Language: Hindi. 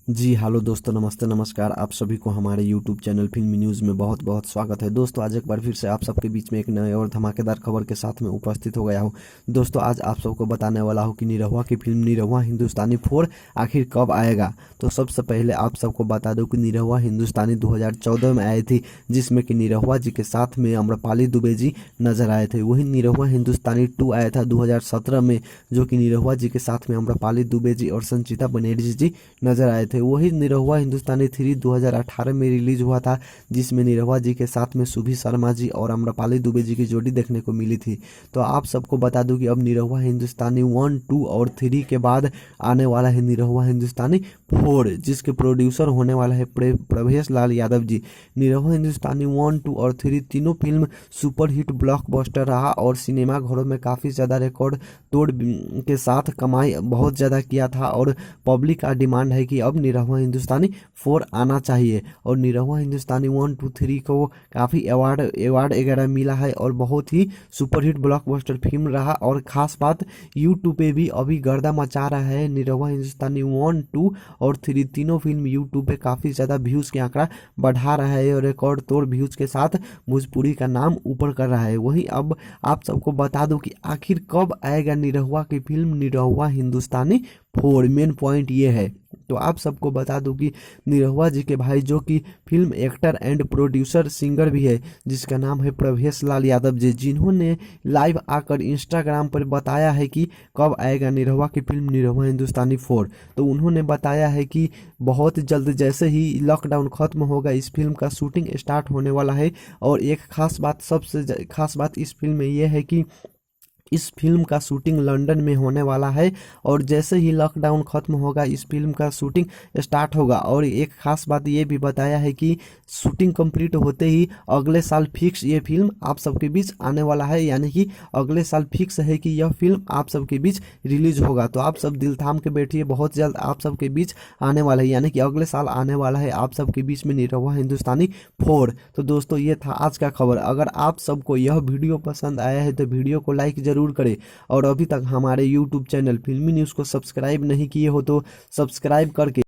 जी हेलो दोस्तों, नमस्ते नमस्कार। आप सभी को हमारे यूट्यूब चैनल फिल्मी न्यूज़ में बहुत बहुत स्वागत है। दोस्तों आज एक बार फिर से आप सबके बीच में एक नए और धमाकेदार खबर के साथ में उपस्थित हो गया हूं। दोस्तों आज आप सबको बताने वाला हूं कि निरहुआ की फिल्म निरहुआ हिंदुस्तानी 4 आखिर कब आएगा। तो सबसे पहले आप सबको बता दूं कि निरहुआ हिंदुस्तानी 2014 में आई थी, जिसमें कि निरहुआ जी के साथ में आम्रपाली दुबे जी नजर आए थे। वही निरहुआ हिंदुस्तानी 2 आया था 2017 में, जो कि निरहुआ जी के साथ में आम्रपाली दुबे जी और संचिता बनर्जी जी नजर आए थे। वही निरहुआ हिंदुस्तानी 3 2018 में रिलीज हुआ था, जिसमें निरहुआ जी के साथ में सुभी शर्मा जी और आम्रपाली दुबे जी की जोड़ी देखने को मिली थी। तो आप सबको बता दूं कि अब निरहुआ हिंदुस्तानी 1, 2 और 3 के बाद आने वाला है निरहुआ हिंदुस्तानी 4, जिसके प्रोड्यूसर होने वाला है प्रभेश लाल यादव जी। निरहुआ हिंदुस्तानी 1, 2 और 3 तीनों फिल्म सुपर हिट ब्लॉकबस्टर रहा और सिनेमा घरों में काफ़ी ज़्यादा रिकॉर्ड तोड़ के साथ कमाई बहुत ज़्यादा किया था। और पब्लिक का डिमांड है कि अब निरहुआ हिंदुस्तानी 4 आना चाहिए। और निरहुआ हिंदुस्तानी 1, 2, 3 को काफ़ी अवार्ड वगैरह मिला है और बहुत ही सुपरहिट ब्लॉकबस्टर फिल्म रहा। और ख़ास बात, यूट्यूब पे भी अभी गर्दा मचा रहा है। निरहुआ हिंदुस्तानी 1, 2 और 3 तीनों फिल्म यूट्यूब पे काफ़ी ज़्यादा व्यूज़ के आंकड़ा बढ़ा रहा है और रिकॉर्ड तोड़ व्यूज़ के साथ भोजपुरी का नाम ऊपर कर रहा है। वहीं अब आप सबको बता दूं कि आखिर कब आएगा निरहुआ की फिल्म निरहुआ हिंदुस्तानी 4। मेन पॉइंट ये है। तो आप सबको बता दूं कि निरहुआ जी के भाई, जो कि film actor and producer singer भी है, जिसका नाम है प्रभेश लाल यादव जी, जिन्होंने लाइव आकर इंस्टाग्राम पर बताया है कि कब आएगा निरहुआ की फिल्म निरहुआ हिंदुस्तानी 4। तो उन्होंने बताया है कि बहुत जल्द, जैसे ही लॉकडाउन खत्म होगा, इस फिल्म का शूटिंग स्टार्ट होने वाला है। और एक खास बात, सबसे खास बात इस फिल्म में यह है कि इस फिल्म का शूटिंग लंदन में होने वाला है। और जैसे ही लॉकडाउन खत्म होगा, इस फिल्म का शूटिंग स्टार्ट होगा। और एक खास बात ये भी बताया है कि शूटिंग कंप्लीट होते ही अगले साल फिक्स ये फिल्म आप सबके बीच आने वाला है। यानी कि अगले साल फिक्स है कि यह फिल्म आप सबके बीच रिलीज होगा। तो आप सब दिल थाम के बैठिए, बहुत जल्द आप सबके बीच आने वाला है। यानी कि अगले साल आने वाला है आप सबके बीच में निरहुआ हिंदुस्तानी 4। तो दोस्तों ये था आज का खबर। अगर आप सबको यह वीडियो पसंद आया है तो वीडियो को लाइक जरूर करें। और अभी तक हमारे यूट्यूब चैनल फिल्मी न्यूज़ को सब्सक्राइब नहीं किए हो तो सब्सक्राइब करके